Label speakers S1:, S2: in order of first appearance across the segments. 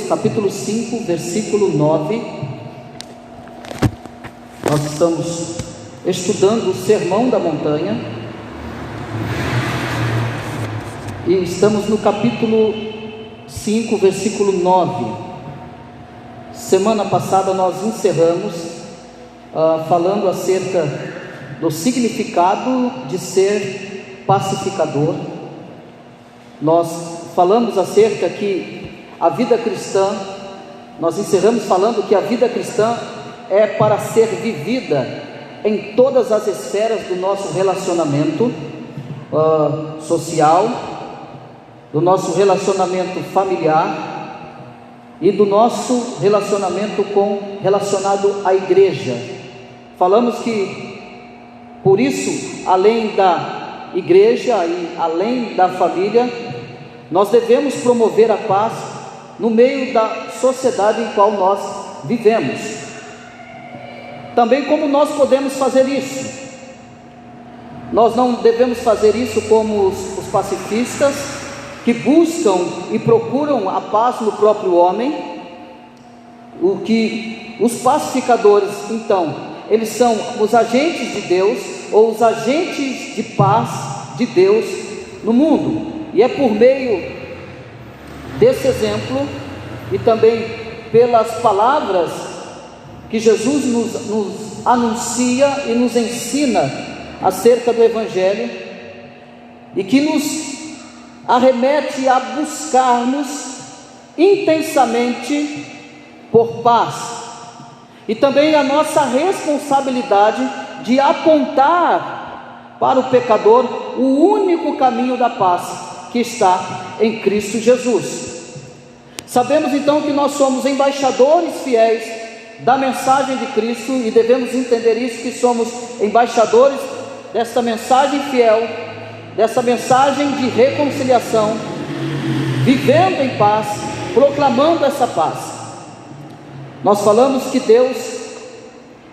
S1: capítulo 5, versículo 9. Nós estamos estudando o Sermão da Montanha e estamos no capítulo 5, versículo 9. Semana passada nós encerramos falando acerca do significado de ser pacificador. Nós falamos acerca que a vida cristã, nós encerramos falando que a vida cristã é para ser vivida em todas as esferas do nosso relacionamento social, do nosso relacionamento familiar e do nosso relacionamento relacionado à igreja. Falamos que, por isso, além da igreja e além da família, nós devemos promover a paz no meio da sociedade em qual nós vivemos. Também como nós podemos fazer isso? Nós não devemos fazer isso como os pacifistas, que buscam e procuram a paz no próprio homem. O que os pacificadores, então, eles são os agentes de Deus, ou os agentes de paz de Deus no mundo. E é por meio desse exemplo e também pelas palavras que Jesus nos anuncia e nos ensina acerca do Evangelho, e que nos arremete a buscarmos intensamente por paz, e também a nossa responsabilidade de apontar para o pecador o único caminho da paz que está em Cristo Jesus. Sabemos então que nós somos embaixadores fiéis da mensagem de Cristo, e devemos entender isso, que somos embaixadores dessa mensagem fiel, dessa mensagem de reconciliação, vivendo em paz, proclamando essa paz. Nós falamos que Deus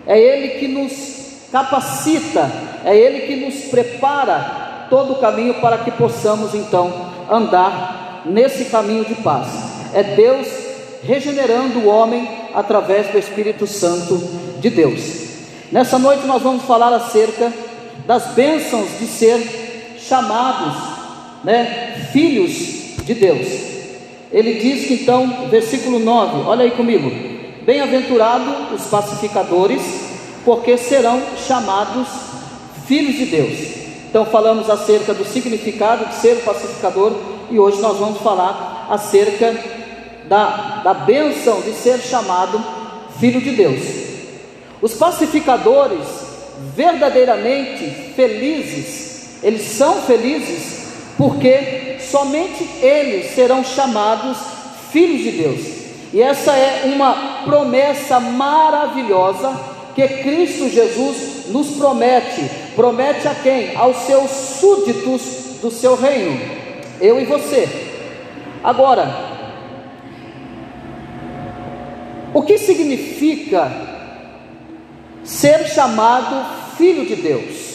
S1: é Ele que nos capacita, é Ele que nos prepara todo o caminho para que possamos então andar nesse caminho de paz. É Deus regenerando o homem através do Espírito Santo de Deus. Nessa noite nós vamos falar acerca das bênçãos de ser chamados, filhos de Deus. Ele diz que então, versículo 9, olha aí comigo: bem-aventurados os pacificadores, porque serão chamados filhos de Deus. Então falamos acerca do significado de ser pacificador, e hoje nós vamos falar acerca da bênção de ser chamado filho de Deus. Os pacificadores, verdadeiramente felizes, eles são felizes porque somente eles serão chamados filhos de Deus. E essa é uma promessa maravilhosa que Cristo Jesus nos promete. Promete a quem? Aos seus súditos do seu reino, eu e você. Agora, o que significa ser chamado filho de Deus?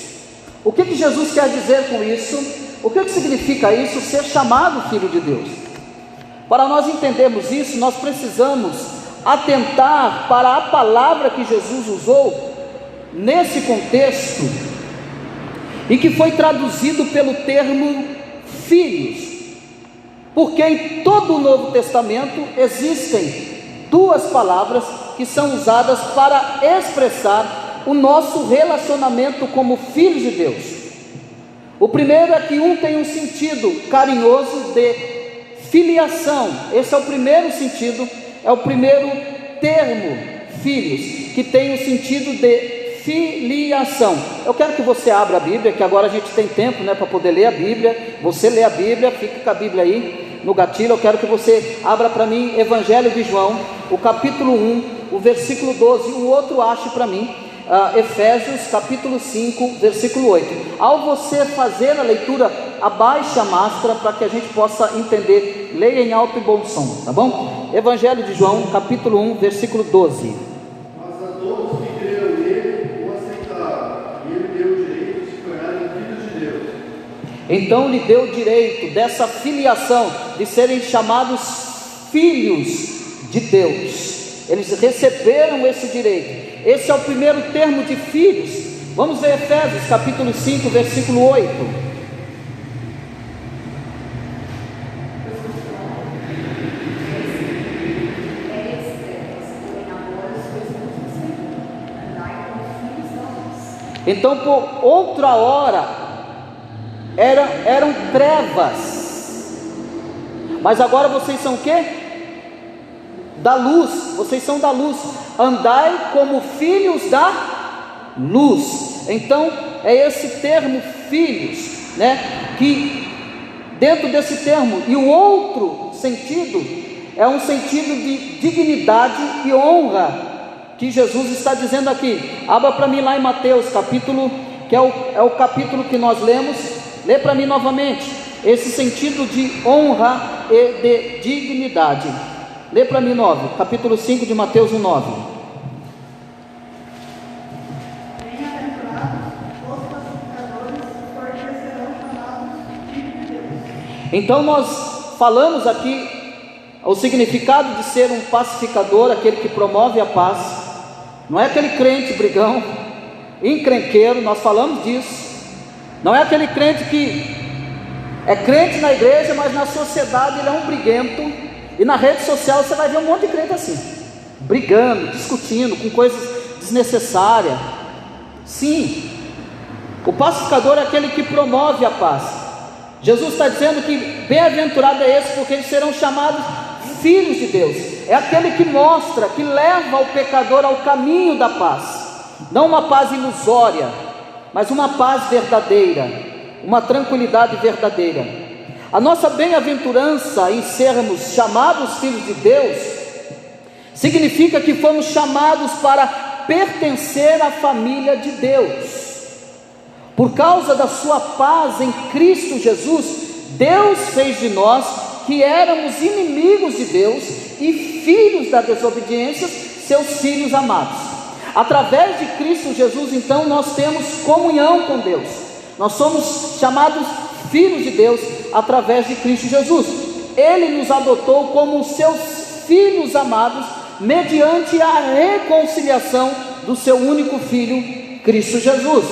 S1: O que Jesus quer dizer com isso? O que significa isso, ser chamado filho de Deus? Para nós entendermos isso, nós precisamos atentar para a palavra que Jesus usou nesse contexto, e que foi traduzido pelo termo filhos, porque em todo o Novo Testamento existem duas palavras que são usadas para expressar o nosso relacionamento como filhos de Deus. O primeiro é que um tem um sentido carinhoso de filiação. Esse é o primeiro sentido, é o primeiro termo, filhos, que tem o sentido de filiação. Eu quero que você abra a Bíblia, que agora a gente tem tempo para poder ler a Bíblia. Você lê a Bíblia, fica com a Bíblia aí no gatilho. Eu quero que você abra para mim Evangelho de João, o capítulo 1, o versículo 12, o outro ache para mim, Efésios capítulo 5, versículo 8. Ao você fazer a leitura, abaixe a máscara para que a gente possa entender. Leia em alto e bom som, tá bom? Evangelho de João, capítulo 1, versículo 12.
S2: Mas a todos que creram nele, o aceitaram, e ele deu o direito de se tornarem filhos de Deus.
S1: Então lhe deu o direito dessa filiação, de serem chamados filhos de Deus. Eles receberam esse direito. Esse é o primeiro termo de filhos. Vamos ver Efésios capítulo 5, versículo 8. Então, por outra hora, eram trevas, mas agora vocês são o quê? Da luz. Vocês são da luz. Andai como filhos da luz. Então, é esse termo filhos, né? Que dentro desse termo, e o outro sentido é um sentido de dignidade e honra que Jesus está dizendo aqui. Abra para mim lá em Mateus capítulo, que é o capítulo que nós lemos. Lê para mim novamente esse sentido de honra e de dignidade. Lê para mim capítulo 5 de Mateus 9. Então nós falamos aqui o significado de ser um pacificador, aquele que promove a paz. Não é aquele crente brigão, encrenqueiro, nós falamos disso. Não é aquele crente que é crente na igreja, mas na sociedade ele é um briguento. E na rede social você vai ver um monte de crente assim, brigando, discutindo, com coisas desnecessárias. Sim, o pacificador é aquele que promove a paz. Jesus está dizendo que bem-aventurado é esse, porque eles serão chamados filhos de Deus. É aquele que mostra, que leva o pecador ao caminho da paz. Não uma paz ilusória, mas uma paz verdadeira, uma tranquilidade verdadeira. A nossa bem-aventurança em sermos chamados filhos de Deus significa que fomos chamados para pertencer à família de Deus. Por causa da sua paz em Cristo Jesus, Deus fez de nós, que éramos inimigos de Deus e filhos da desobediência, seus filhos amados. Através de Cristo Jesus, então, nós temos comunhão com Deus. Nós somos chamados filhos de Deus através de Cristo Jesus. Ele nos adotou como seus filhos amados, mediante a reconciliação do seu único Filho, Cristo Jesus.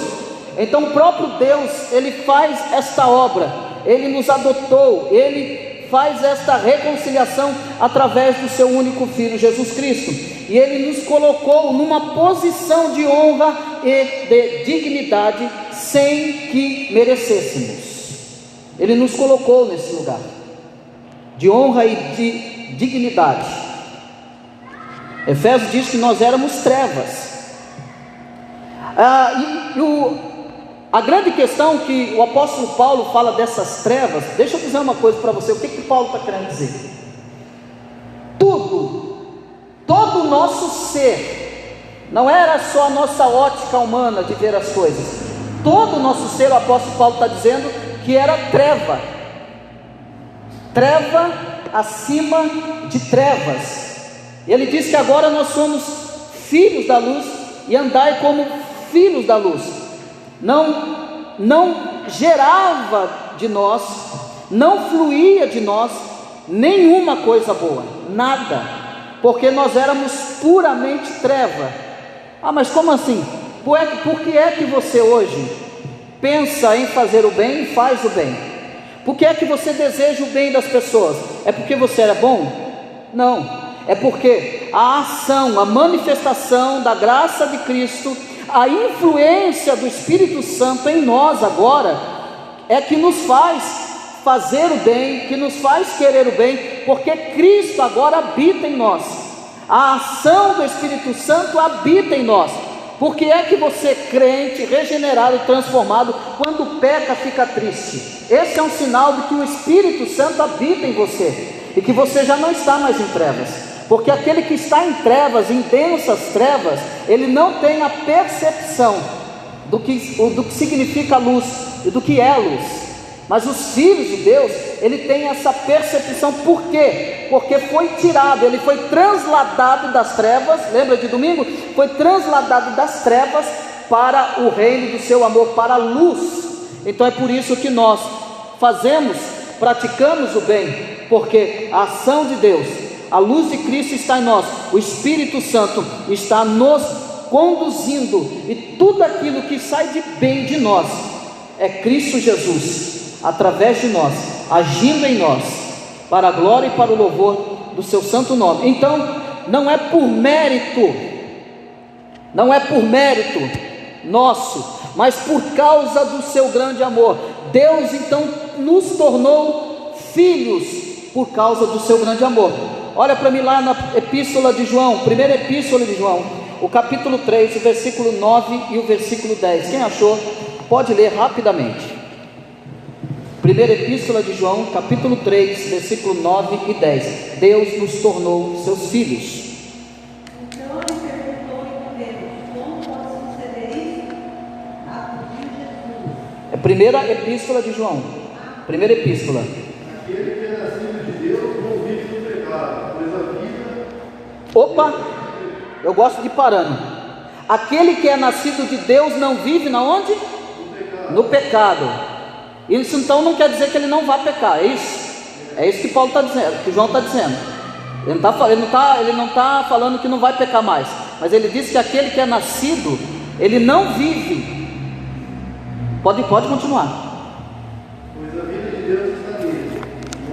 S1: Então o próprio Deus, Ele faz esta obra, Ele nos adotou, Ele faz esta reconciliação através do seu único Filho, Jesus Cristo. E Ele nos colocou numa posição de honra e de dignidade, sem que merecêssemos. Ele nos colocou nesse lugar de honra e de dignidade. Efésios diz que nós éramos trevas. A grande questão que o apóstolo Paulo fala dessas trevas, deixa eu dizer uma coisa para você. O que Paulo está querendo dizer? Todo o nosso ser, não era só a nossa ótica humana de ver as coisas, todo o nosso ser, o apóstolo Paulo está dizendo que era treva acima de trevas. Ele diz que agora nós somos filhos da luz e andai como filhos da luz. Não gerava de nós, não fluía de nós nenhuma coisa boa, nada, porque nós éramos puramente treva. Mas como assim? Por que é que você hoje pensa em fazer o bem e faz o bem? Por que é que você deseja o bem das pessoas? É porque você era bom? Não, é porque a ação, a manifestação da graça de Cristo, a influência do Espírito Santo em nós agora, é que nos faz fazer o bem, que nos faz querer o bem, porque Cristo agora habita em nós. A ação do Espírito Santo habita em nós. Por que é que você, crente, regenerado, transformado, quando peca fica triste? Esse é um sinal de que o Espírito Santo habita em você, e que você já não está mais em trevas. Porque aquele que está em trevas, em densas trevas, ele não tem a percepção do que significa luz e do que é luz. Mas os filhos de Deus, ele tem essa percepção. Por quê? Porque foi tirado, ele foi transladado das trevas. Lembra de domingo? Foi transladado das trevas para o reino do seu amor, para a luz. Então é por isso que nós praticamos o bem, porque a ação de Deus, a luz de Cristo está em nós, o Espírito Santo está nos conduzindo, e tudo aquilo que sai de bem de nós é Cristo Jesus, através de nós, agindo em nós, para a glória e para o louvor do seu santo nome. Então, não é por mérito nosso, mas por causa do seu grande amor. Deus então nos tornou filhos por causa do seu grande amor. Olha para mim lá na epístola de João, primeira epístola de João, o capítulo 3, o versículo 9 e o versículo 10. Quem achou, pode ler rapidamente. Primeira epístola de João, capítulo 3, versículo 9 e 10. Deus nos tornou seus filhos.
S3: Então ele perguntou Nicodemo: como pode suceder isso? Acudiu Jesus.
S1: É primeira epístola de João. Primeira epístola.
S2: Aquele que é nascido de Deus não vive no pecado, pois a vida...
S1: Opa, eu gosto de ir parando. Aquele que é nascido de Deus não vive na onde? No pecado. Isso então não quer dizer que ele não vai pecar, é isso? É isso que Paulo está dizendo, que João está dizendo. Ele não está falando que não vai pecar mais, mas ele diz que aquele que é nascido, ele não vive. Pode continuar.
S2: Pois a vida de Deus está nele.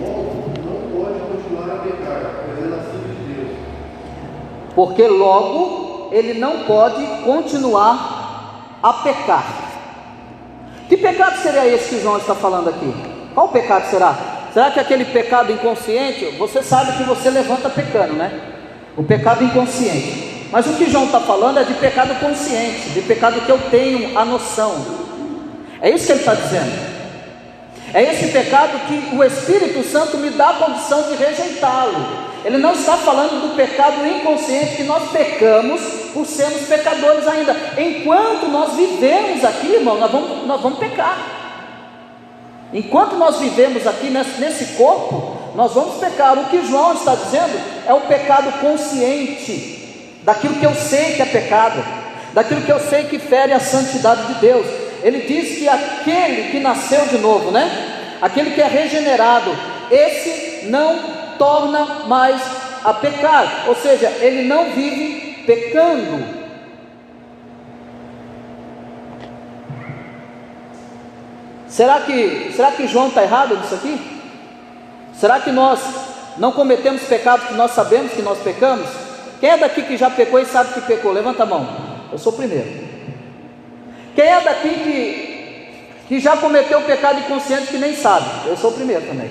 S2: Logo, não pode continuar a pecar, pois é nascido de Deus.
S1: Porque logo ele não pode continuar a pecar. Que pecado seria esse que João está falando aqui? Qual pecado será? Será que aquele pecado inconsciente? Você sabe que você levanta pecando, né? O pecado inconsciente. Mas o que João está falando é de pecado consciente, de pecado que eu tenho a noção. É isso que ele está dizendo. É esse pecado que o Espírito Santo me dá a condição de rejeitá-lo. Ele não está falando do pecado inconsciente, que nós pecamos por sermos pecadores ainda. Enquanto nós vivemos aqui, irmão, nós vamos pecar. Enquanto nós vivemos aqui nesse corpo, nós vamos pecar. O que João está dizendo é o pecado consciente, daquilo que eu sei que é pecado, daquilo que eu sei que fere a santidade de Deus. Ele diz que aquele que nasceu de novo, né? Aquele que é regenerado, esse não torna mais a pecar, ou seja, ele não vive pecando. Será que João está errado nisso aqui? Será que nós não cometemos pecados que nós sabemos que nós pecamos? Quem é daqui que já pecou e sabe que pecou? Levanta a mão. Eu sou o primeiro. Quem é daqui que já cometeu pecado inconsciente que nem sabe? Eu sou o primeiro também.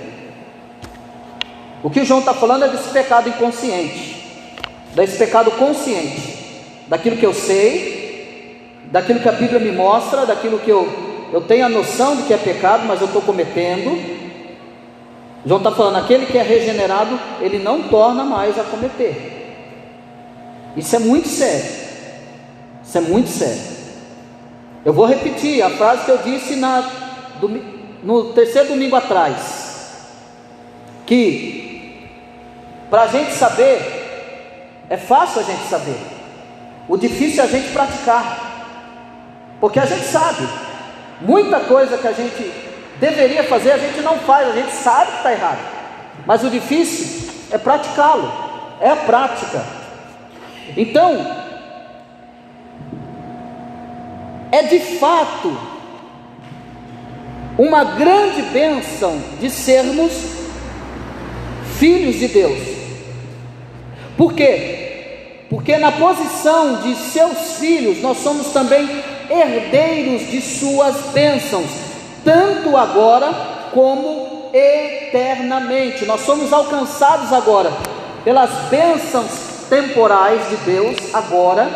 S1: O que João está falando é desse pecado inconsciente, desse pecado consciente, daquilo que eu sei, daquilo que a Bíblia me mostra, daquilo que eu tenho a noção de que é pecado, mas eu estou cometendo. João está falando, aquele que é regenerado, ele não torna mais a cometer. Isso é muito sério. Isso é muito sério. Eu vou repetir a frase que eu disse no terceiro domingo atrás, que para a gente saber, é fácil a gente saber, o difícil é a gente praticar, porque a gente sabe, muita coisa que a gente deveria fazer, a gente não faz, a gente sabe que está errado, mas o difícil é praticá-lo, é a prática. Então, é de fato uma grande bênção de sermos filhos de Deus. Por quê? Porque na posição de seus filhos, nós somos também herdeiros de suas bênçãos, tanto agora como eternamente. Nós somos alcançados agora pelas bênçãos temporais de Deus, agora,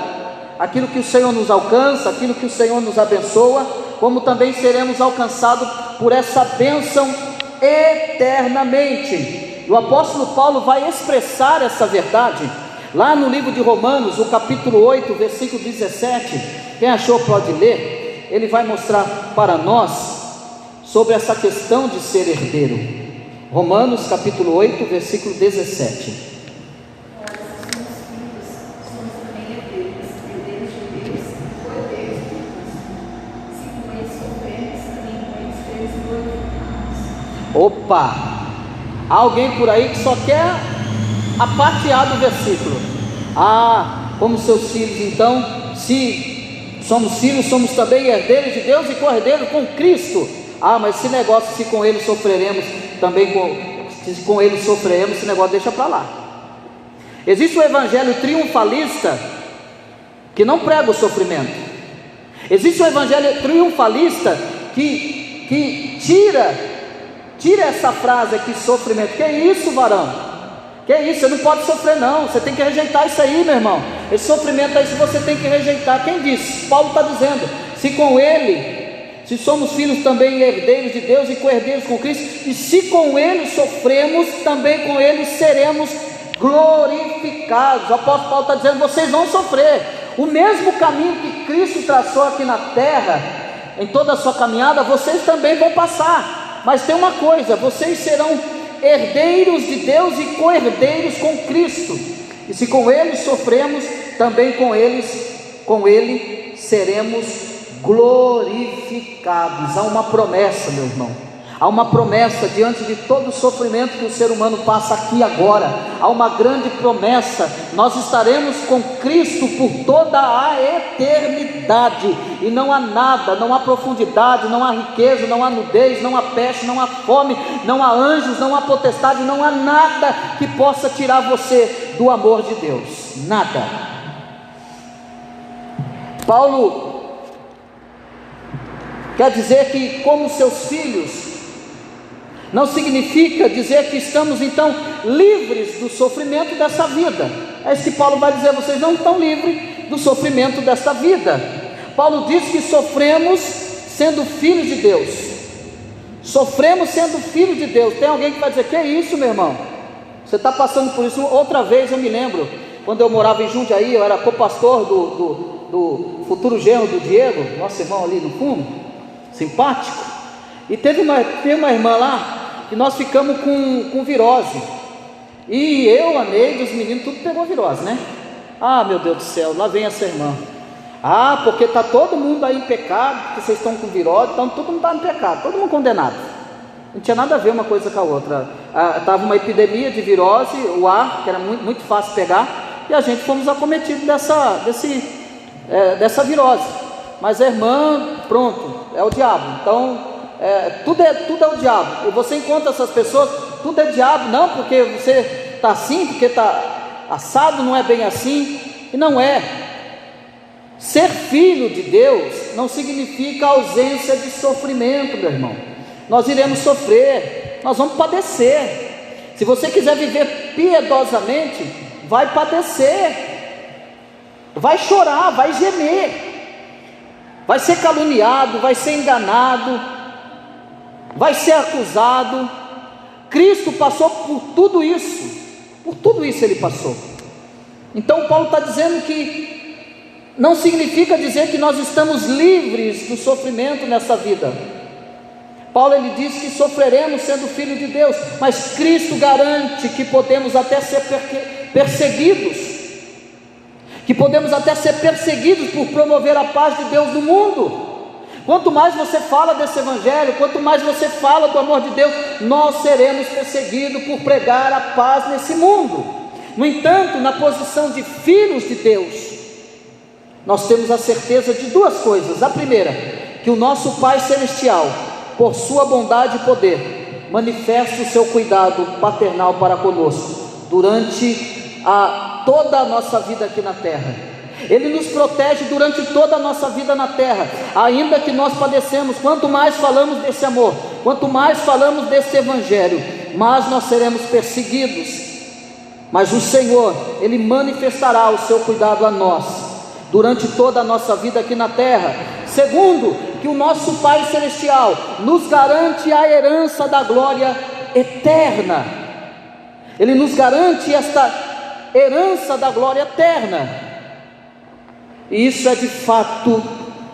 S1: aquilo que o Senhor nos alcança, aquilo que o Senhor nos abençoa, como também seremos alcançados por essa bênção eternamente. O apóstolo Paulo vai expressar essa verdade lá no livro de Romanos, o capítulo 8, versículo 17. Quem achou pode ler. Ele vai mostrar para nós sobre essa questão de ser herdeiro. Romanos capítulo 8, versículo 17. Opa! Há alguém por aí que só quer a parte A do versículo. Como seus filhos, então, se somos filhos, somos também herdeiros de Deus e co-herdeiros com Cristo. Mas esse negócio, se com Ele sofreremos, se com Ele sofreremos, esse negócio deixa para lá. Existe o evangelho triunfalista, que não prega o sofrimento. Existe o evangelho triunfalista, que tira essa frase aqui, sofrimento. Que é isso, varão? Que é isso? Você não pode sofrer não, você tem que rejeitar isso aí, meu irmão. Esse sofrimento aí você tem que rejeitar. Quem disse? Paulo está dizendo, se com Ele, se somos filhos também herdeiros de Deus e co-herdeiros com Cristo, e se com Ele sofremos, também com Ele seremos glorificados. O apóstolo Paulo está dizendo, vocês vão sofrer. O mesmo caminho que Cristo traçou aqui na terra, em toda a sua caminhada, vocês também vão passar. Mas tem uma coisa, vocês serão herdeiros de Deus e co-herdeiros com Cristo, e se com Ele sofremos, também com Ele seremos glorificados. Há uma promessa, meu irmão, há uma promessa diante de todo o sofrimento que o ser humano passa aqui agora. Há uma grande promessa: nós estaremos com Cristo por toda a eternidade, e não há nada, não há profundidade, não há riqueza, não há nudez, não há peste, não há fome, não há anjos, não há potestade, não há nada que possa tirar você do amor de Deus, nada. Paulo quer dizer que, como seus filhos, não significa dizer que estamos então livres do sofrimento dessa vida. É isso que Paulo vai dizer: vocês não estão livres do sofrimento desta vida. Paulo diz que sofremos sendo filhos de Deus. Sofremos sendo filhos de Deus. Tem alguém que vai dizer: que é isso, meu irmão? Você está passando por isso? Outra vez eu me lembro, quando eu morava em Jundiaí, eu era co-pastor do futuro genro do Diego, nosso irmão ali no fundo, simpático. E teve uma irmã lá que nós ficamos com virose. E eu, a Neide, os meninos, tudo pegou virose, né? Meu Deus do céu, lá vem essa irmã. Porque está todo mundo aí em pecado, porque vocês estão com virose, então todo mundo está em pecado, todo mundo condenado. Não tinha nada a ver uma coisa com a outra. Estava uma epidemia de virose, o ar, que era muito, muito fácil pegar, e a gente fomos acometidos dessa virose. Mas a irmã, pronto, é o diabo. Então, tudo é o diabo. E você encontra essas pessoas, tudo é diabo. Não, porque você está assim, porque está assado, não é bem assim. E não é. Ser filho de Deus não significa ausência de sofrimento, meu irmão. Nós iremos sofrer, nós vamos padecer. Se você quiser viver piedosamente, vai padecer, vai chorar, vai gemer, vai ser caluniado, vai ser enganado, vai ser acusado. Cristo passou por tudo isso Ele passou. Então Paulo está dizendo que não significa dizer que nós estamos livres do sofrimento nessa vida. Paulo, ele diz que sofreremos sendo filho de Deus, mas Cristo garante que podemos até ser perseguidos, por promover a paz de Deus no mundo. Quanto mais você fala desse evangelho, quanto mais você fala do amor de Deus, nós seremos perseguidos por pregar a paz nesse mundo. No entanto, na posição de filhos de Deus, nós temos a certeza de duas coisas. A primeira, que o nosso Pai Celestial, por sua bondade e poder, manifesta o seu cuidado paternal para conosco, durante toda a nossa vida aqui na terra. Ele nos protege durante toda a nossa vida na terra, ainda que nós padecemos. Quanto mais falamos desse amor, quanto mais falamos desse evangelho, mais nós seremos perseguidos. Mas o Senhor, Ele manifestará o seu cuidado a nós, durante toda a nossa vida aqui na terra. Segundo, que o nosso Pai Celestial nos garante a herança da glória eterna. Ele nos garante esta herança da glória eterna. E isso é de fato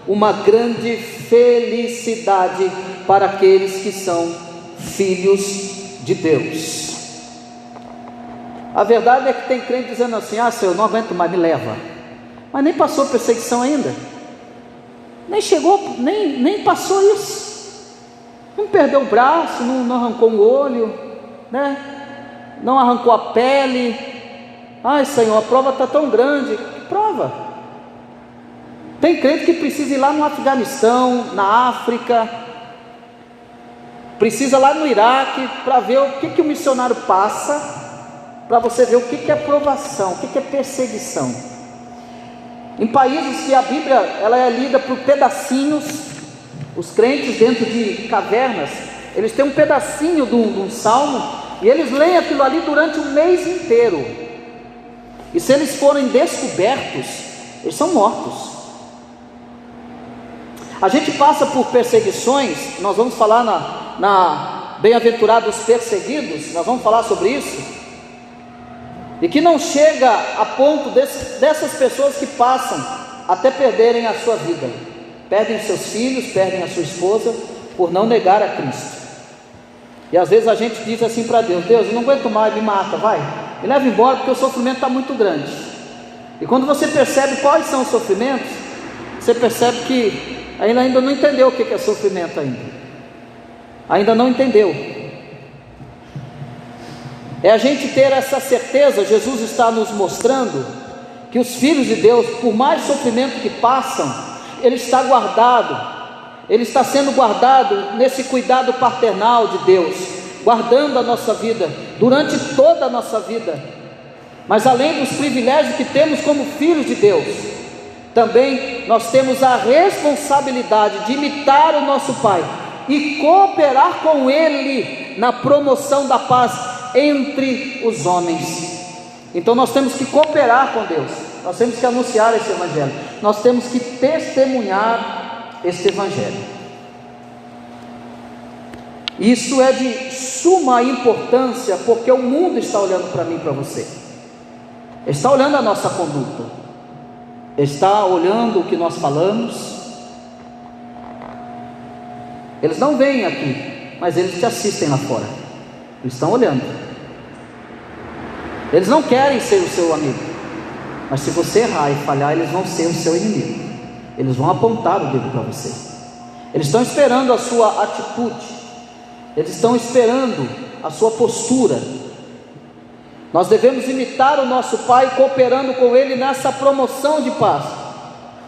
S1: uma grande felicidade para aqueles que são filhos de Deus. A verdade é que tem crente dizendo assim: Senhor, eu não aguento mais, me leva. Mas nem passou perseguição ainda, nem chegou, nem passou isso. Não perdeu o braço, não arrancou um olho, né? Não arrancou a pele, Ai, Senhor, a prova está tão grande. Que prova? Tem crente que precisa ir lá no Afeganistão, na África, precisa lá no Iraque, para ver o que o missionário passa, para você ver o que é provação, o que é perseguição. Em países que a Bíblia ela é lida por pedacinhos, os crentes dentro de cavernas, eles têm um pedacinho de um salmo, e eles leem aquilo ali durante um mês inteiro, e se eles forem descobertos, eles são mortos. A gente passa por perseguições, nós vamos falar na Bem-aventurados perseguidos, nós vamos falar sobre isso, e que não chega a ponto dessas pessoas que passam até perderem a sua vida, perdem os seus filhos, perdem a sua esposa, por não negar a Cristo. E às vezes a gente diz assim para Deus: Deus, eu não aguento mais, me mata, vai, me leva embora, porque o sofrimento está muito grande. E quando você percebe quais são os sofrimentos, você percebe que ainda não entendeu o que é sofrimento ainda não entendeu. É a gente ter essa certeza. Jesus está nos mostrando que os filhos de Deus, por mais sofrimento que passam, ele está guardado, ele está sendo guardado nesse cuidado paternal de Deus, guardando a nossa vida, durante toda a nossa vida. Mas além dos privilégios que temos como filhos de Deus, também nós temos a responsabilidade de imitar o nosso Pai e cooperar com Ele na promoção da paz entre os homens. Então nós temos que cooperar com Deus, nós temos que anunciar esse Evangelho, nós temos que testemunhar esse Evangelho. Isso é de suma importância, porque o mundo está olhando para mim e para você, está olhando a nossa conduta, está olhando o que nós falamos. Eles não vêm aqui, mas eles te assistem lá fora, eles estão olhando. Eles não querem ser o seu amigo, mas se você errar e falhar, eles vão ser o seu inimigo, eles vão apontar o dedo para você. Eles estão esperando a sua atitude, eles estão esperando a sua postura. Nós devemos imitar o nosso Pai, cooperando com Ele nessa promoção de paz.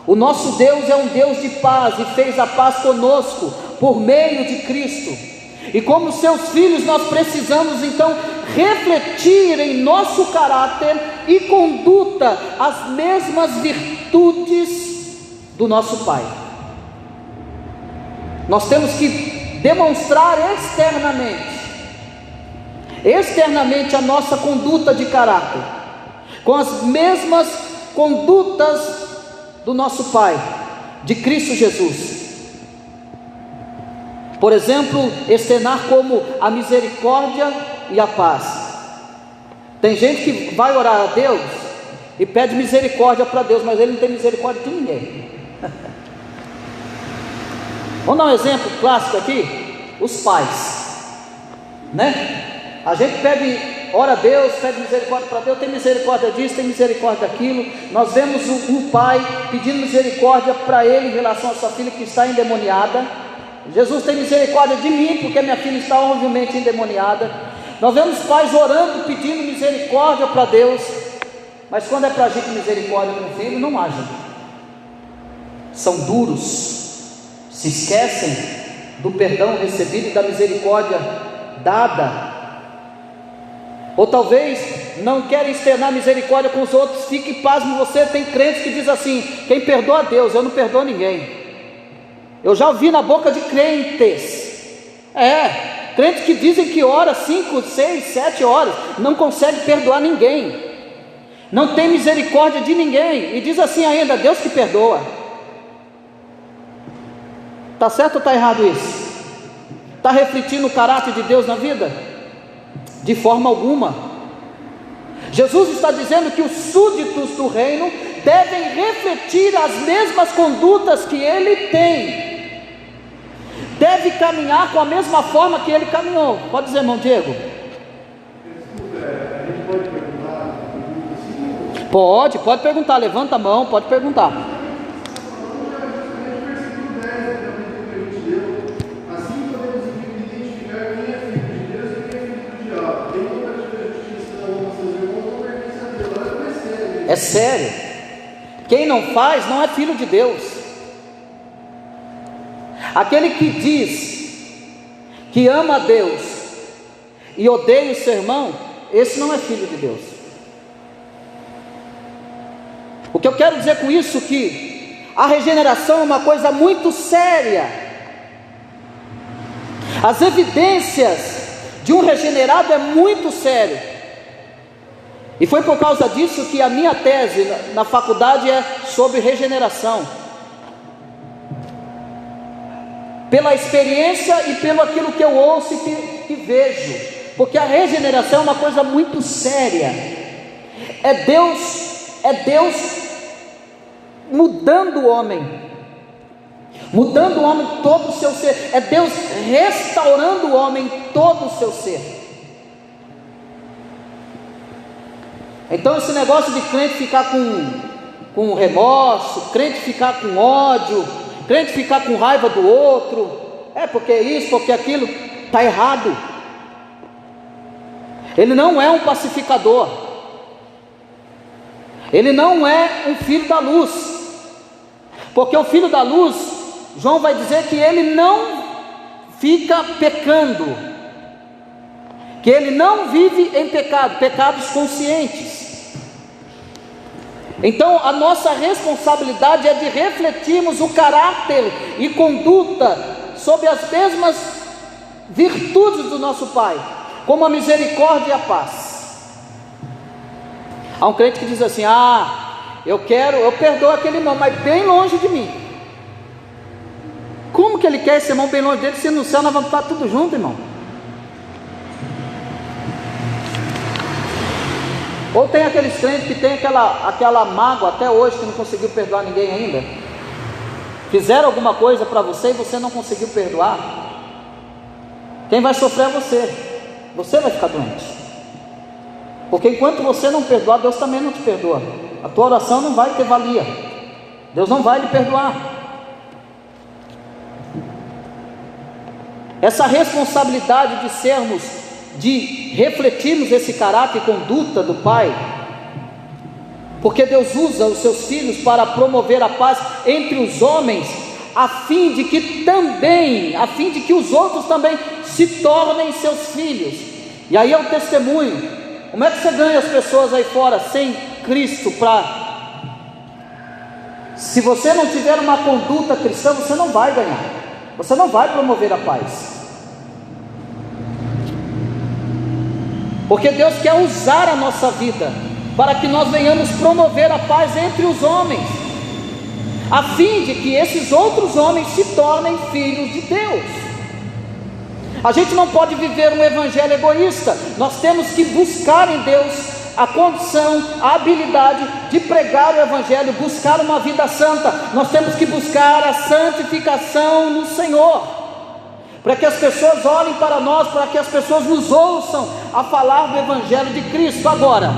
S1: O nosso Deus é um Deus de paz e fez a paz conosco por meio de Cristo. E como seus filhos, nós precisamos então refletir em nosso caráter e conduta as mesmas virtudes do nosso Pai. Nós temos que demonstrar externamente a nossa conduta de caráter, com as mesmas condutas do nosso Pai, de Cristo Jesus. Por exemplo, externar como a misericórdia e a paz. Tem gente que vai orar a Deus e pede misericórdia para Deus, mas ele não tem misericórdia de ninguém. Vamos dar um exemplo clássico aqui: os pais, né? A gente ora a Deus, pede misericórdia para Deus, tem misericórdia disso, tem misericórdia daquilo. Nós vemos um pai pedindo misericórdia para ele em relação à sua filha que está endemoniada. Jesus, tem misericórdia de mim, porque minha filha está horrivelmente endemoniada. Nós vemos pais orando, pedindo misericórdia para Deus, mas quando é para agir com misericórdia com o filho, não agem. São duros, se esquecem do perdão recebido e da misericórdia dada. Ou talvez não querem externar misericórdia com os outros. Fique pasmo você, tem crentes que diz assim: quem perdoa a Deus, eu não perdoo ninguém. Eu já ouvi na boca de crentes, crentes que dizem que ora 5, 6, 7 horas, não consegue perdoar ninguém, não tem misericórdia de ninguém, e diz assim ainda: Deus que perdoa. Está certo ou está errado isso? Está refletindo o caráter de Deus na vida? De forma alguma. Jesus está dizendo que os súditos do reino devem refletir as mesmas condutas que ele tem, deve caminhar com a mesma forma que ele caminhou. Pode dizer, irmão Diego?
S2: Desculpa, a gente pode perguntar assim?
S1: Pode perguntar, levanta a mão, pode perguntar. É sério. Quem não faz não é filho de Deus. Aquele que diz que ama a Deus e odeia o seu irmão, esse não é filho de Deus. O que eu quero dizer com isso é que a regeneração é uma coisa muito séria. As evidências de um regenerado é muito sério. E foi por causa disso que a minha tese na faculdade é sobre regeneração. Pela experiência e pelo aquilo que eu ouço e que vejo. Porque a regeneração é uma coisa muito séria. É Deus mudando o homem. Mudando o homem todo o seu ser. É Deus restaurando o homem todo o seu ser. Então esse negócio de crente ficar com remorso, crente ficar com ódio, crente ficar com raiva do outro, porque isso, porque aquilo, está errado. Ele não é um pacificador. Ele não é um filho da luz. Porque o filho da luz, João vai dizer que ele não fica pecando, que ele não vive em pecado, pecados conscientes. Então a nossa responsabilidade é de refletirmos o caráter e conduta sobre as mesmas virtudes do nosso Pai, como a misericórdia e a paz. Há um crente que diz assim: eu perdoo aquele irmão, mas bem longe de mim. Como que ele quer esse irmão bem longe dele, se no céu nós vamos estar tudo junto, irmão? Ou tem aqueles crentes que tem aquela mágoa até hoje, que não conseguiu perdoar ninguém ainda. Fizeram alguma coisa para você e você não conseguiu perdoar. Quem vai sofrer é você. Você vai ficar doente. Porque enquanto você não perdoar, Deus também não te perdoa. A tua oração não vai ter valia. Deus não vai lhe perdoar. Essa responsabilidade de refletirmos esse caráter e conduta do Pai, porque Deus usa os seus filhos para promover a paz entre os homens, a fim de que os outros também se tornem seus filhos. E aí é o testemunho. Como é que você ganha as pessoas aí fora sem Cristo? Se você não tiver uma conduta cristã, você não vai ganhar, você não vai promover a paz. Porque Deus quer usar a nossa vida para que nós venhamos promover a paz entre os homens, a fim de que esses outros homens se tornem filhos de Deus. A gente não pode viver um evangelho egoísta. Nós temos que buscar em Deus a condição, a habilidade de pregar o evangelho, buscar uma vida santa. Nós temos que buscar a santificação no Senhor, para que as pessoas olhem para nós, para que as pessoas nos ouçam a falar do evangelho de Cristo. Agora,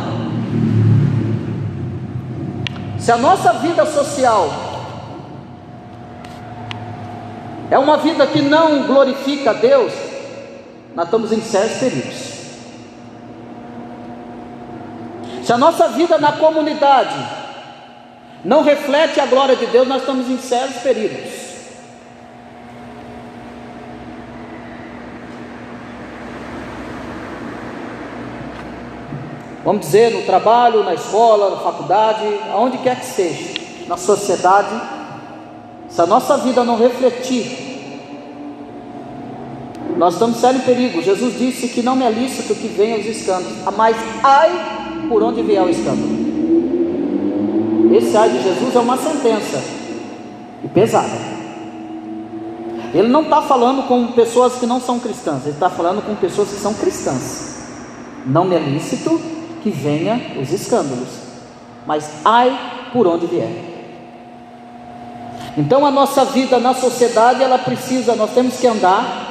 S1: se a nossa vida social é uma vida que não glorifica a Deus, nós estamos em sérios perigos. Se a nossa vida na comunidade não reflete a glória de Deus, nós estamos em sérios perigos. Vamos dizer, no trabalho, na escola, na faculdade, aonde quer que seja, na sociedade, se a nossa vida não refletir, nós estamos sérios em perigo. Jesus disse que não é lícito que venham os escândalos, mas ai por onde vier o escândalo. Esse ai de Jesus é uma sentença, e pesada. Ele não está falando com pessoas que não são cristãs, ele está falando com pessoas que são cristãs. Não é lícito que venha os escândalos, mas ai por onde vier. Então a nossa vida na sociedade, nós temos que andar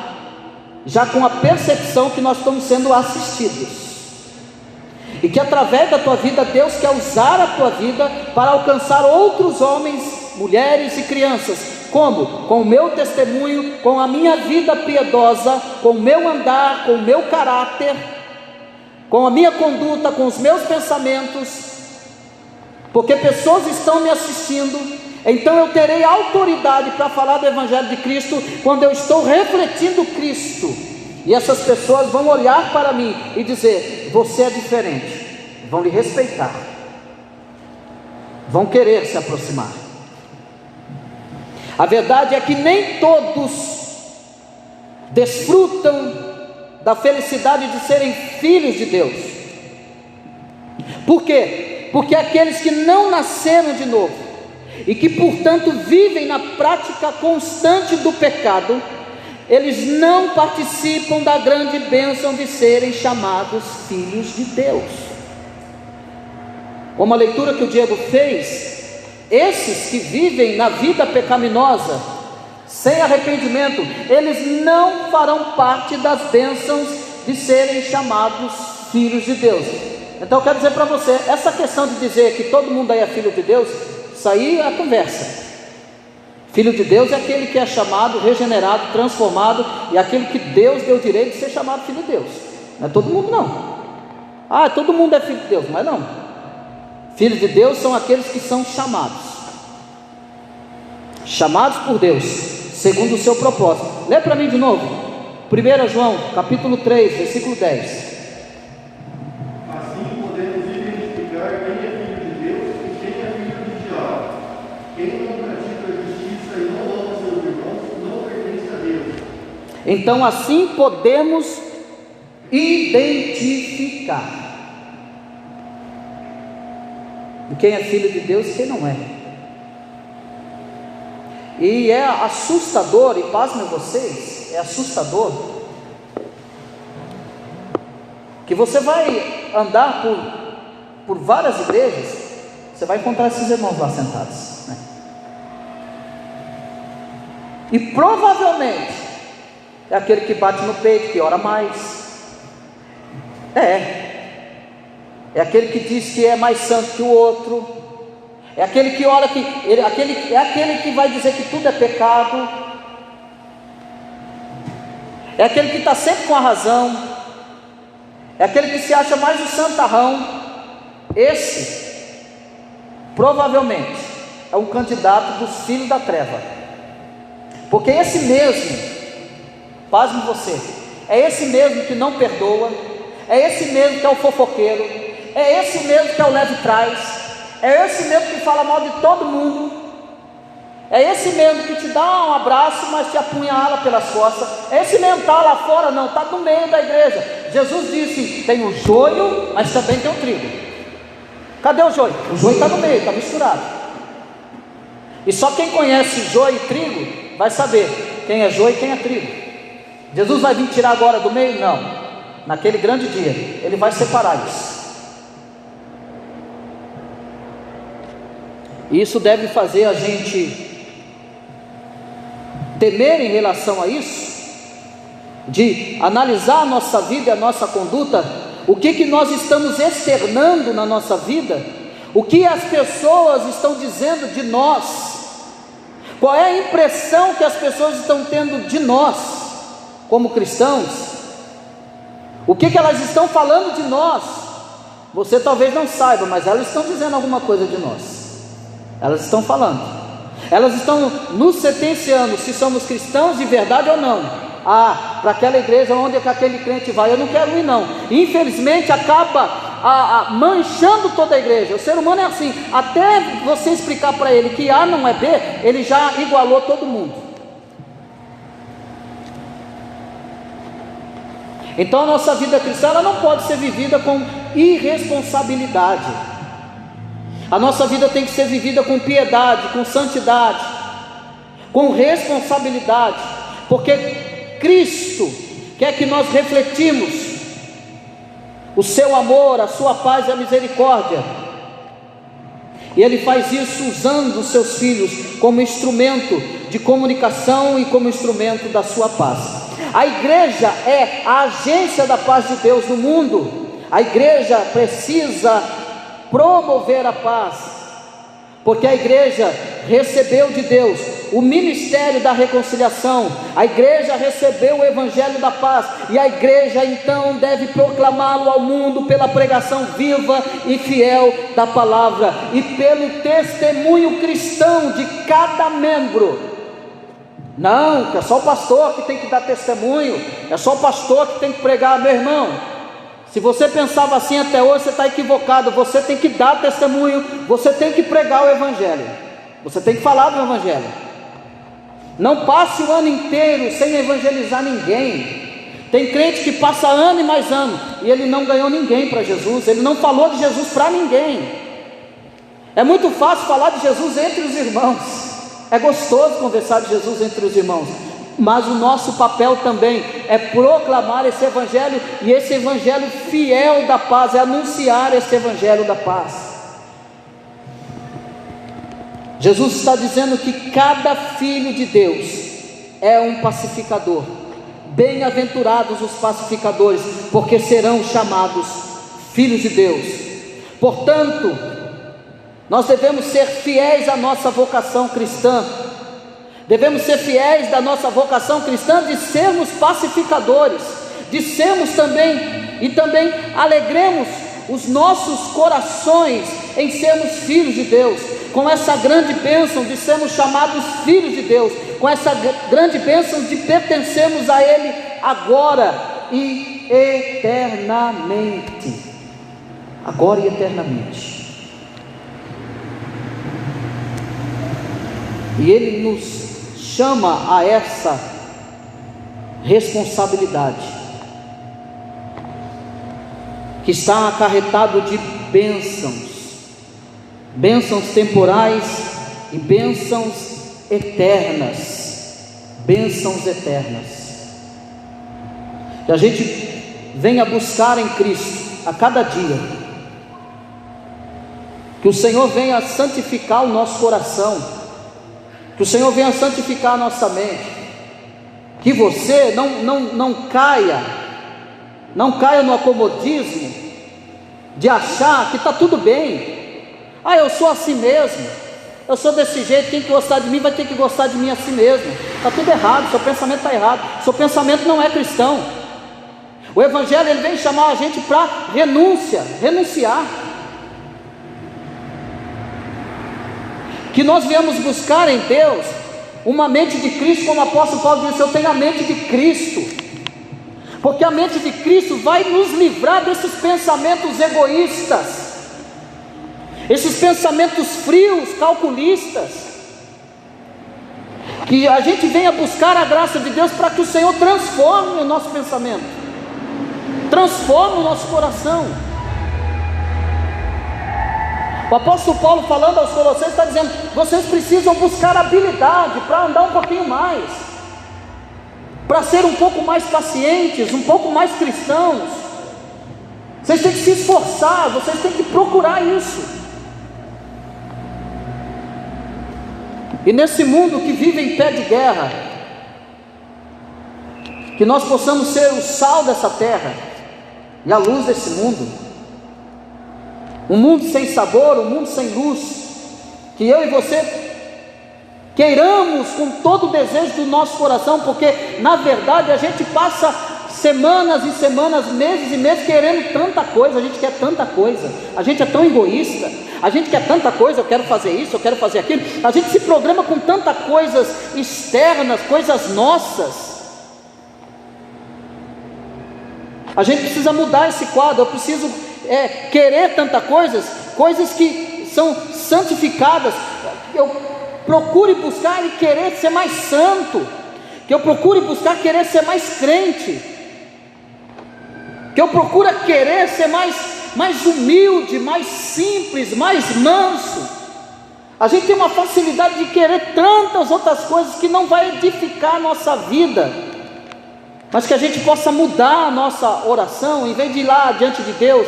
S1: já com a percepção que nós estamos sendo assistidos, e que através da tua vida, Deus quer usar a tua vida para alcançar outros homens, mulheres e crianças. Como? Com o meu testemunho, com a minha vida piedosa, com o meu andar, com o meu caráter, com a minha conduta, com os meus pensamentos. porque pessoas estão me assistindo, então eu terei autoridade para falar do Evangelho de Cristo quando eu estou refletindo Cristo, e essas pessoas vão olhar para mim e dizer: você é diferente, vão lhe respeitar, vão querer se aproximar. A verdade é que nem todos desfrutam da felicidade de serem filhos de Deus. Por quê? Porque aqueles que não nasceram de novo e que portanto vivem na prática constante do pecado, eles não participam da grande bênção de serem chamados filhos de Deus. Como a leitura que o Diego fez, esses que vivem na vida pecaminosa, sem arrependimento, eles não farão parte das bênçãos de serem chamados filhos de Deus. Então eu quero dizer para você, essa questão de dizer que todo mundo aí é filho de Deus, isso aí é conversa. Filho de Deus é aquele que é chamado, regenerado, transformado, e aquele que Deus deu o direito de ser chamado filho de Deus. Não é todo mundo não. Todo mundo é filho de Deus, mas não. Filhos de Deus são aqueles que são chamados por Deus, segundo o seu propósito. Lê para mim de novo, 1 João, capítulo 3, versículo 10.
S2: Assim podemos identificar quem é filho de Deus e quem é filho do diabo. Quem não pratica a justiça e não ama seus irmãos, não pertence a Deus.
S1: Então assim podemos identificar quem é filho de Deus e quem não é. E é assustador, e pasmem vocês, é assustador, que você vai andar por várias igrejas, você vai encontrar esses irmãos lá sentados, né? E provavelmente é aquele que bate no peito, que ora mais, é aquele que diz que é mais santo que o outro, é aquele que ora é aquele que vai dizer que tudo é pecado, é aquele que está sempre com a razão, é aquele que se acha mais o santarrão. Esse provavelmente é um candidato dos filhos da treva, porque esse mesmo, pasme você, é esse mesmo que não perdoa, é esse mesmo que é o fofoqueiro, é esse mesmo que é o leve trás, é esse mesmo que fala mal de todo mundo, é esse mesmo que te dá um abraço, mas te apunhala pelas costas, é esse mesmo que está lá fora, não, está no meio da igreja. Jesus disse: tem o joio, mas também tem o trigo. Cadê o joio? O joio está no meio, está misturado. E só quem conhece joio e trigo vai saber quem é joio e quem é trigo. Jesus vai vir tirar agora do meio? Não. Naquele grande dia, Ele vai separar isso. E isso deve fazer a gente temer em relação a isso, de analisar a nossa vida e a nossa conduta, o que nós estamos externando na nossa vida, o que as pessoas estão dizendo de nós, qual é a impressão que as pessoas estão tendo de nós, como cristãos, o que elas estão falando de nós. Você talvez não saiba, mas elas estão dizendo alguma coisa de nós. Elas estão falando, elas estão nos sentenciando se somos cristãos de verdade ou não. Para aquela igreja onde aquele crente vai, eu não quero ir não. Infelizmente acaba manchando toda a igreja. O ser humano é assim, até você explicar para ele que A não é B, ele já igualou todo mundo. Então a nossa vida cristã, ela não pode ser vivida com irresponsabilidade. A nossa vida tem que ser vivida com piedade, com santidade, com responsabilidade, porque Cristo quer que nós refletimos o seu amor, a sua paz e a misericórdia, e Ele faz isso usando os seus filhos como instrumento de comunicação e como instrumento da sua paz. A igreja é a agência da paz de Deus no mundo. A igreja precisa promover a paz, porque a igreja recebeu de Deus o ministério da reconciliação. A igreja recebeu o evangelho da paz, e a igreja então deve proclamá-lo ao mundo pela pregação viva e fiel da palavra, e pelo testemunho cristão de cada membro. Não, que é só o pastor que tem que dar testemunho, é só o pastor que tem que pregar. Meu irmão, se você pensava assim até hoje, você está equivocado. Você tem que dar testemunho, você tem que pregar o evangelho, você tem que falar do evangelho. Não passe o ano inteiro sem evangelizar ninguém. Tem crente que passa ano e mais ano, e ele não ganhou ninguém para Jesus, ele não falou de Jesus para ninguém. É muito fácil falar de Jesus entre os irmãos, é gostoso conversar de Jesus entre os irmãos, mas o nosso papel também é proclamar esse evangelho, e esse evangelho fiel da paz, é anunciar esse evangelho da paz. Jesus está dizendo que cada filho de Deus é um pacificador. Bem-aventurados os pacificadores, porque serão chamados filhos de Deus. Portanto, nós devemos ser fiéis à nossa vocação cristã. Devemos ser fiéis da nossa vocação cristã de sermos pacificadores, de sermos também alegremos os nossos corações em sermos filhos de Deus, com essa grande bênção de sermos chamados filhos de Deus, com essa grande bênção de pertencermos a Ele agora e eternamente. Agora e eternamente. E Ele nos chama a essa responsabilidade, que está acarretado de bênçãos temporais e bênçãos eternas, que a gente venha buscar em Cristo a cada dia, que o Senhor venha santificar o nosso coração, que o Senhor venha santificar a nossa mente, que você não caia no acomodismo de achar que está tudo bem. Eu sou assim mesmo, eu sou desse jeito, quem gostar de mim vai ter que gostar de mim assim mesmo. Está tudo errado, seu pensamento está errado, seu pensamento não é cristão. O Evangelho ele vem chamar a gente para renunciar. Que nós viemos buscar em Deus uma mente de Cristo, como o apóstolo Paulo disse: eu tenho a mente de Cristo, porque a mente de Cristo vai nos livrar desses pensamentos egoístas, esses pensamentos frios, calculistas. Que a gente venha buscar a graça de Deus para que o Senhor transforme o nosso pensamento, transforme o nosso coração. O apóstolo Paulo, falando aos Colossenses, está dizendo: vocês precisam buscar habilidade para andar um pouquinho mais, para ser um pouco mais pacientes, um pouco mais cristãos. Vocês têm que se esforçar, vocês têm que procurar isso. E nesse mundo que vive em pé de guerra, que nós possamos ser o sal dessa terra e a luz desse mundo. Um mundo sem sabor, um mundo sem luz, que eu e você queiramos com todo o desejo do nosso coração, porque na verdade a gente passa semanas e semanas, meses e meses querendo tanta coisa, a gente quer tanta coisa, a gente é tão egoísta, a gente quer tanta coisa, eu quero fazer isso, eu quero fazer aquilo, a gente se programa com tantas coisas externas, coisas nossas. A gente precisa mudar esse quadro. Eu preciso querer tantas coisas que são santificadas. Eu procure buscar e querer ser mais santo, que eu procure buscar querer ser mais crente, que eu procure querer ser mais humilde, mais simples, mais manso. A gente tem uma facilidade de querer tantas outras coisas que não vai edificar a nossa vida, mas que a gente possa mudar a nossa oração, em vez de ir lá diante de Deus: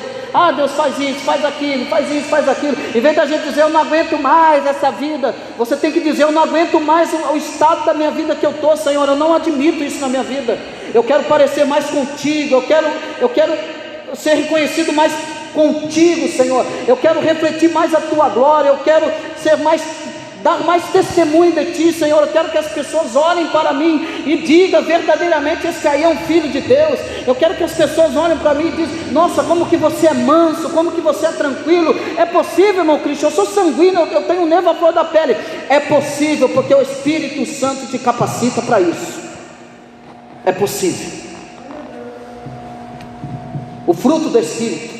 S1: Deus faz isso, faz aquilo, faz isso, faz aquilo. Em vez da gente dizer: eu não aguento mais essa vida, você tem que dizer: eu não aguento mais o estado da minha vida que eu estou, Senhor, eu não admito isso na minha vida, eu quero parecer mais contigo, eu quero ser reconhecido mais contigo, Senhor, eu quero refletir mais a tua glória, eu quero ser mais dar mais testemunho de Ti, Senhor. Eu quero que as pessoas olhem para mim e digam verdadeiramente: esse aí é um filho de Deus. Eu quero que as pessoas olhem para mim e digam: nossa, como que você é manso, como que você é tranquilo. É possível, irmão Cristian, eu sou sanguíneo, eu tenho nervo à flor da pele. É possível, porque o Espírito Santo te capacita para isso. É possível. O fruto do Espírito: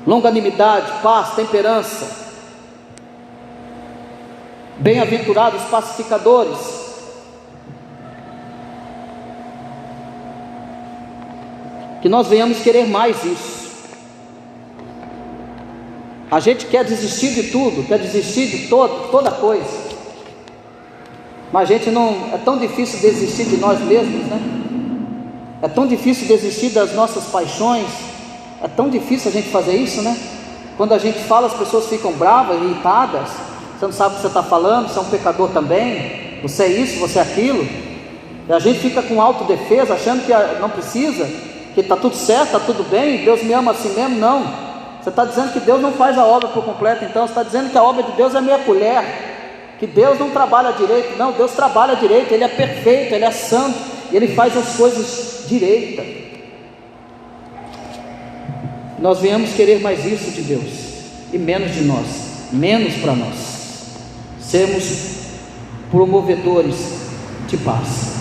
S1: longanimidade, paz, temperança. Bem-aventurados pacificadores. Que nós venhamos querer mais isso. A gente quer desistir de tudo, quer desistir de toda coisa, mas a gente não, é tão difícil desistir de nós mesmos, né? É tão difícil desistir das nossas paixões. É tão difícil a gente fazer isso, né? Quando a gente fala, as pessoas ficam bravas, irritadas. Você não sabe o que você está falando, você é um pecador também, você é isso, você é aquilo. E a gente fica com autodefesa, achando que não precisa, que está tudo certo, está tudo bem, Deus me ama assim mesmo. Não, você está dizendo que Deus não faz a obra por completo. Então você está dizendo que a obra de Deus é meia colher, que Deus não trabalha direito. Não, Deus trabalha direito, Ele é perfeito, Ele é santo, e Ele faz as coisas direitas. Nós venhamos querer mais isso de Deus e menos de nós, menos para nós. Sermos promovedores de paz.